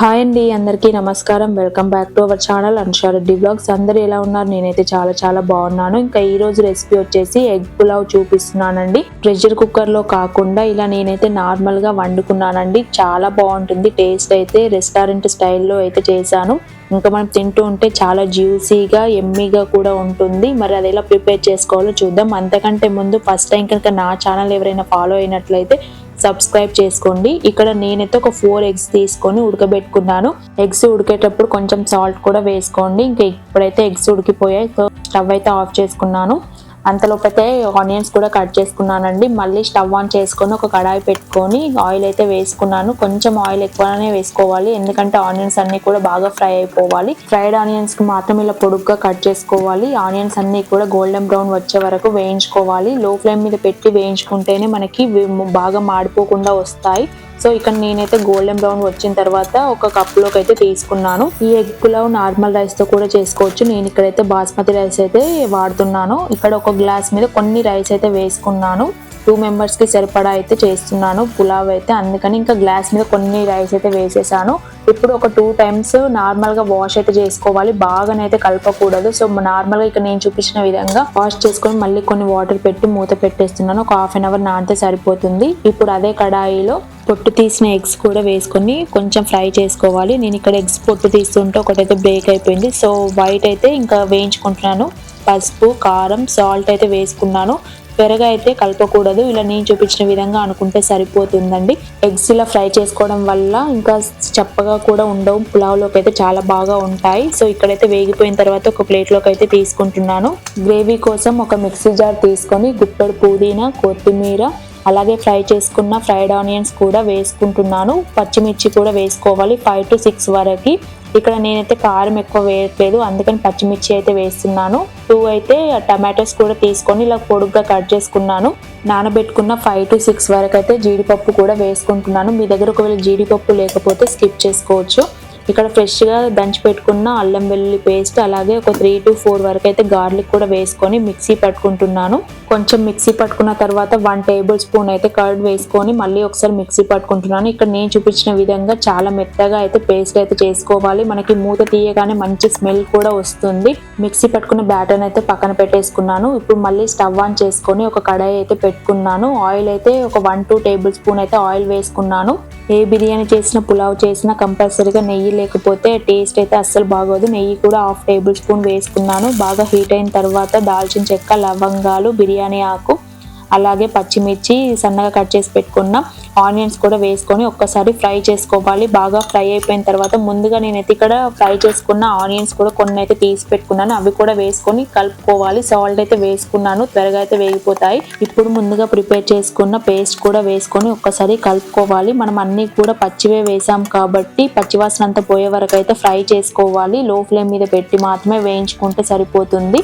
Hi అండి, అందరికీ నమస్కారం. Welcome back to our channel Anusha Reddy blogs. అందరూ ఎలా ఉన్నారు? నేనైతే చాలా బాగున్నాను. ఇంకా ఈ రోజు రెసిపీ వచ్చేసి ఎగ్ పులావ్ చూపిస్తున్నానండి. ప్రెషర్ కుక్కర్ లో కాకుండా ఇలా నేనైతే నార్మల్ గా వండుకున్నానండి. చాలా బాగుంటుంది. టేస్ట్ అయితే రెస్టారెంట్ స్టైల్లో అయితే చేశాను. ఇంకా మనం తింటూ ఉంటే చాలా జ్యూసీగా ఎమ్మీగా కూడా ఉంటుంది. మరి అది ఎలా ప్రిపేర్ చేసుకోవాలో చూద్దాం. అంతకంటే ముందు ఫస్ట్ టైం కనుక నా ఛానల్ ఎవరైనా ఫాలో అయినట్లయితే సబ్స్క్రైబ్ చేసుకోండి. ఇక్కడ నేనైతే ఒక 4 ఎగ్స్ తీసుకొని ఉడకబెట్టుకున్నాను. ఎగ్స్ ఉడికేటప్పుడు కొంచెం సాల్ట్ కూడా వేసుకోండి. ఇంకా ఇప్పుడైతే ఎగ్స్ ఉడికిపోయాయి. సో స్టవ్ అయితే ఆఫ్ చేసుకున్నాను. అంతలోపైతే ఆనియన్స్ కూడా కట్ చేసుకున్నానండి. మళ్ళీ స్టవ్ ఆన్ చేసుకొని ఒక కడాయి పెట్టుకొని ఆయిల్ అయితే వేసుకున్నాను. కొంచెం ఆయిల్ ఎక్కువనే వేసుకోవాలి, ఎందుకంటే ఆనియన్స్ అన్ని కూడా బాగా ఫ్రై అయిపోవాలి. ఫ్రైడ్ ఆనియన్స్ కి మాత్రం ఇలా పొడుగ్గా కట్ చేసుకోవాలి. ఆనియన్స్ అన్ని కూడా గోల్డెన్ బ్రౌన్ వచ్చే వరకు వేయించుకోవాలి. లో ఫ్లేమ్ మీద పెట్టి వేయించుకుంటేనే మనకి బాగా మాడిపోకుండా వస్తాయి. సో ఇక్కడ నేనైతే గోల్డెన్ బ్రౌన్ వచ్చిన తర్వాత ఒక కప్లోకి అయితే తీసుకున్నాను. ఈ ఎగ్ పులావ్ నార్మల్ రైస్ తో కూడా చేసుకోవచ్చు. నేను ఇక్కడైతే బాస్మతి రైస్ అయితే వాడుతున్నాను. ఇక్కడ ఒక గ్లాస్ మీద కొన్ని రైస్ అయితే వేసుకున్నాను. 2 మెంబర్స్ కి సరిపడా అయితే చేస్తున్నాను పులావ్ అయితే, అందుకని ఇంకా గ్లాస్ మీద కొన్ని రైస్ అయితే వేసేసాను. ఇప్పుడు ఒక 2 టైమ్స్ నార్మల్ గా వాష్ అయితే చేసుకోవాలి. బాగానైతే కలపకూడదు. సో నార్మల్ గా ఇక్కడ నేను చూపించిన విధంగా వాష్ చేసుకొని మళ్ళీ కొన్ని వాటర్ పెట్టి మూత పెట్టేస్తున్నాను. ఒక హాఫ్ అన్ అవర్ నానితే సరిపోతుంది. ఇప్పుడు అదే కడాయిలో పొట్టు తీసిన ఎగ్స్ కూడా వేసుకొని కొంచెం ఫ్రై చేసుకోవాలి. నేను ఇక్కడ ఎగ్స్ పొట్టు తీస్తుంటే ఒకటైతే బ్రేక్ అయిపోయింది. సో వైట్ అయితే ఇంకా వేయించుకుంటున్నాను. పసుపు, కారం, సాల్ట్ అయితే వేసుకున్నాను. త్వరగా అయితే కలపకూడదు. ఇలా నేను చూపించిన విధంగా అనుకుంటే సరిపోతుందండి. ఎగ్స్ ఇలా ఫ్రై చేసుకోవడం వల్ల ఇంకా చప్పగా కూడా ఉండవు. పులావ్లోకి అయితే చాలా బాగా ఉంటాయి. సో ఇక్కడైతే వేగిపోయిన తర్వాత ఒక ప్లేట్లోకి అయితే తీసుకుంటున్నాను. గ్రేవీ కోసం ఒక మిక్సీ జార్ తీసుకొని గుప్పెడు పుదీనా, కొత్తిమీర, అలాగే ఫ్రై చేసుకున్న ఫ్రైడ్ ఆనియన్స్ కూడా వేసుకుంటున్నాను. పచ్చిమిర్చి కూడా వేసుకోవాలి 5 to 6 వరకు. ఇక్కడ నేనైతే కారం ఎక్కువ వేయట్లేదు, అందుకని పచ్చిమిర్చి అయితే వేస్తున్నాను. 2 అయితే టమాటోస్ కూడా తీసుకొని ఇలా పొడుగ్గా కట్ చేసుకున్నాను. నానబెట్టుకున్న 5 to 6 వరకు అయితే జీడిపప్పు కూడా వేసుకుంటున్నాను. మీ దగ్గర ఒకవేళ జీడిపప్పు లేకపోతే స్కిప్ చేసుకోవచ్చు. ఇక్కడ ఫ్రెష్గా దంచి పెట్టుకున్న అల్లం వెల్లుల్లి పేస్ట్, అలాగే ఒక 3 to 4 వరకు అయితే గార్లిక్ కూడా వేసుకొని మిక్సీ పట్టుకుంటున్నాను. కొంచెం మిక్సీ పట్టుకున్న తర్వాత 1 టేబుల్ స్పూన్ అయితే కర్డ్ వేసుకొని మళ్ళీ ఒకసారి మిక్సీ పట్టుకుంటున్నాను. ఇక్కడ నేను చూపించిన విధంగా చాలా మెత్తగా అయితే పేస్ట్ అయితే చేసుకోవాలి. మనకి మూత తీయగానే మంచి స్మెల్ కూడా వస్తుంది. మిక్సీ పట్టుకున్న బ్యాటర్ అయితే పక్కన పెట్టేసుకున్నాను. ఇప్పుడు మళ్ళీ స్టవ్ ఆన్ చేసుకొని ఒక కడాయి అయితే పెట్టుకున్నాను. ఆయిల్ అయితే ఒక 1-2 టేబుల్ స్పూన్ అయితే ఆయిల్ వేసుకున్నాను. ఏ బిర్యానీ చేసినా పులావ్ చేసినా కంపల్సరీగా నెయ్యి లేకపోతే టేస్ట్ అయితే అస్సలు బాగోదు. నెయ్యి కూడా 1/2 టేబుల్ స్పూన్ వేసుకున్నాను. బాగా హీట్ అయిన తర్వాత దాల్చిన చెక్క, లవంగాలు, బిర్యానీ ఆకు, అలాగే పచ్చిమిర్చి, సన్నగా కట్ చేసి పెట్టుకున్న ఆనియన్స్ కూడా వేసుకొని ఒక్కసారి ఫ్రై చేసుకోవాలి. బాగా ఫ్రై అయిపోయిన తర్వాత ముందుగా నేనైతే ఇక్కడ ఫ్రై చేసుకున్న ఆనియన్స్ కూడా కొన్ని అయితే తీసి పెట్టుకున్నాను. అవి కూడా వేసుకొని కలుపుకోవాలి. సాల్ట్ అయితే వేసుకున్నాను, త్వరగా అయితే వేగిపోతాయి. ఇప్పుడు ముందుగా ప్రిపేర్ చేసుకున్న పేస్ట్ కూడా వేసుకొని ఒక్కసారి కలుపుకోవాలి. మనం అన్ని కూడా పచ్చివే వేసాం కాబట్టి పచ్చివాసన అంతా పోయే వరకు అయితే ఫ్రై చేసుకోవాలి. లో ఫ్లేమ్ మీద పెట్టి మాత్రమే వేయించుకుంటే సరిపోతుంది.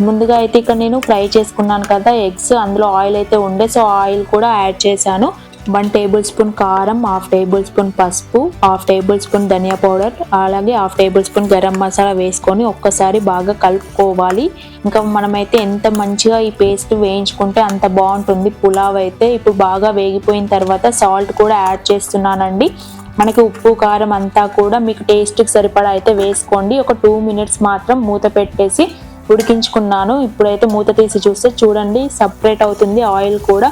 ముందుగా అయితే ఇక్కడ నేను ఫ్రై చేసుకున్నాను కదా ఎగ్స్, అందులో ఆయిల్ అయితే ఉండే, సో ఆయిల్ కూడా యాడ్ చేశాను. 1 టేబుల్ స్పూన్ కారం, 1/2 టేబుల్ స్పూన్ పసుపు, 1/2 టేబుల్ స్పూన్ ధనియా పౌడర్, అలాగే 1/2 టేబుల్ స్పూన్ గరం మసాలా వేసుకొని ఒక్కసారి బాగా కలుపుకోవాలి. ఇంకా మనమైతే ఎంత మంచిగా ఈ పేస్ట్ వేయించుకుంటే అంత బాగుంటుంది పులావ్ అయితే. ఇప్పుడు బాగా వేగిపోయిన తర్వాత సాల్ట్ కూడా యాడ్ చేస్తున్నానండి. మనకి ఉప్పు, కారం అంతా కూడా మీకు టేస్ట్కి సరిపడా అయితే వేసుకోండి. ఒక 2 మినిట్స్ మాత్రం మూత పెట్టేసి ఉడికించుకున్నాను. ఇప్పుడైతే మూత తీసి చూస్తే చూడండి సపరేట్ అవుతుంది ఆయిల్ కూడా.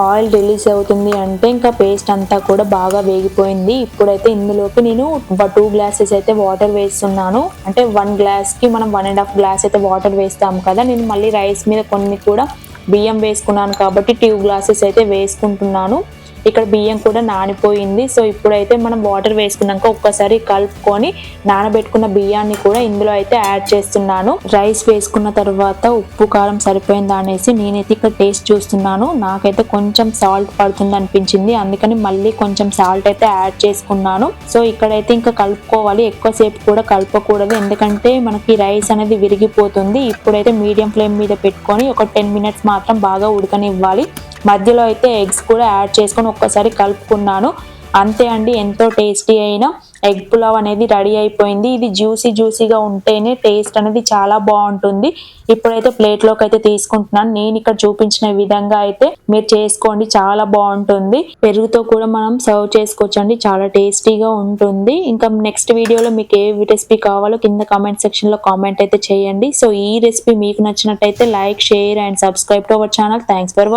ఆయిల్ రిలీజ్ అవుతుంది అంటే ఇంకా పేస్ట్ అంతా కూడా బాగా వేగిపోయింది. ఇప్పుడైతే ఇందులోకి నేను 2 గ్లాసెస్ అయితే వాటర్ వేస్తున్నాను. అంటే 1 గ్లాస్కి మనం 1.5 గ్లాస్ అయితే వాటర్ వేస్తాము కదా. నేను మళ్ళీ రైస్ మీద కొన్ని కూడా బియ్యం వేసుకున్నాను కాబట్టి 2 గ్లాసెస్ అయితే వేసుకుంటున్నాను. ఇక్కడ బియ్యం కూడా నానిపోయింది. సో ఇప్పుడైతే మనం వాటర్ వేసుకున్నాక ఒక్కసారి కలుపుకొని నానబెట్టుకున్న బియ్యాన్ని కూడా ఇందులో అయితే యాడ్ చేస్తున్నాను. రైస్ వేసుకున్న తర్వాత ఉప్పు, కారం సరిపోయిందా అనేసి నేనైతే ఇక్కడ టేస్ట్ చూస్తున్నాను. నాకైతే కొంచెం సాల్ట్ పడుతుంది అనిపించింది, అందుకని మళ్ళీ కొంచెం సాల్ట్ అయితే యాడ్ చేసుకున్నాను. సో ఇక్కడైతే ఇంకా కలుపుకోవాలి. ఎక్కువసేపు కూడా కలపకూడదు, ఎందుకంటే మనకి రైస్ అనేది విరిగిపోతుంది. ఇప్పుడైతే మీడియం ఫ్లేమ్ మీద పెట్టుకొని ఒక 10 మినిట్స్ మాత్రం బాగా ఉడకనివ్వాలి. మధ్యలో అయితే ఎగ్స్ కూడా యాడ్ చేసుకొని ఒక్కసారి కలుపుకున్నాను. అంతే అండి, ఎంతో టేస్టీ అయిన ఎగ్ పులావ్ అనేది రెడీ అయిపోయింది. ఇది జ్యూసీగా ఉంటేనే టేస్ట్ అనేది చాలా బాగుంటుంది. ఇప్పుడైతే ప్లేట్లోకి అయితే తీసుకుంటున్నాను. నేను ఇక్కడ చూపించిన విధంగా అయితే మీరు చేసుకోండి, చాలా బాగుంటుంది. పెరుగుతో కూడా మనం సర్వ్ చేసుకోవచ్చండి, చాలా టేస్టీగా ఉంటుంది. ఇంకా నెక్స్ట్ వీడియోలో మీకు ఏ రెసిపీ కావాలో కింద కామెంట్ సెక్షన్ లో కామెంట్ అయితే చేయండి. సో ఈ రెసిపీ మీకు నచ్చినట్టయితే like, share and subscribe to our channel. Thanks for